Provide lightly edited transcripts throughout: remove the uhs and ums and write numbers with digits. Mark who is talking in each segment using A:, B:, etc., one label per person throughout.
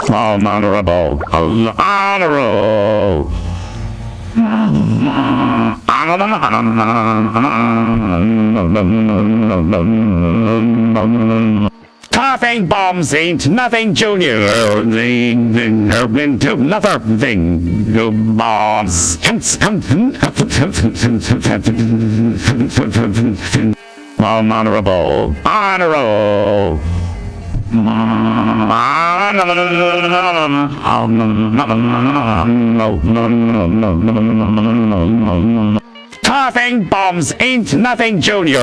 A: Honorable. Honorable. Coughing bombs ain't nothing, Junior. Into nothing. Bombs. Honorable. Honorable. Coughing bombs ain't nothing, Junior.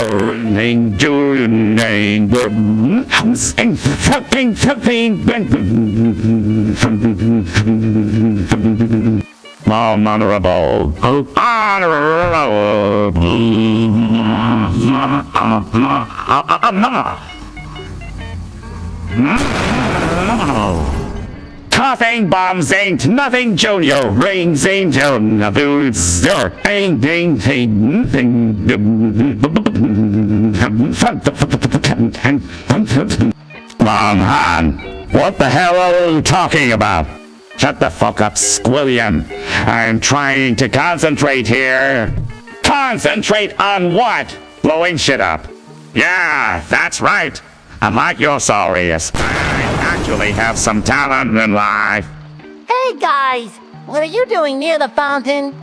A: Honorable. Coughing bombs ain't nothing, Junior. Rings ain't boots. Ain't Longhorn, what the hell are you talking about? Shut the fuck up, Squilliam. I'm trying to concentrate here. Concentrate on what? Blowing shit up. Yeah, that's right. Unlike your sorriest, I actually have some talent in life.
B: Hey guys, what are you doing near the fountain?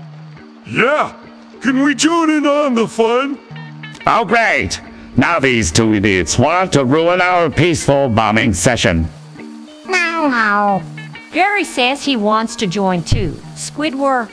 C: Yeah, can we join in on the fun?
A: Oh great! Now these two idiots want to ruin our peaceful bombing session.
B: No.
D: Gary says he wants to join too. Squidward.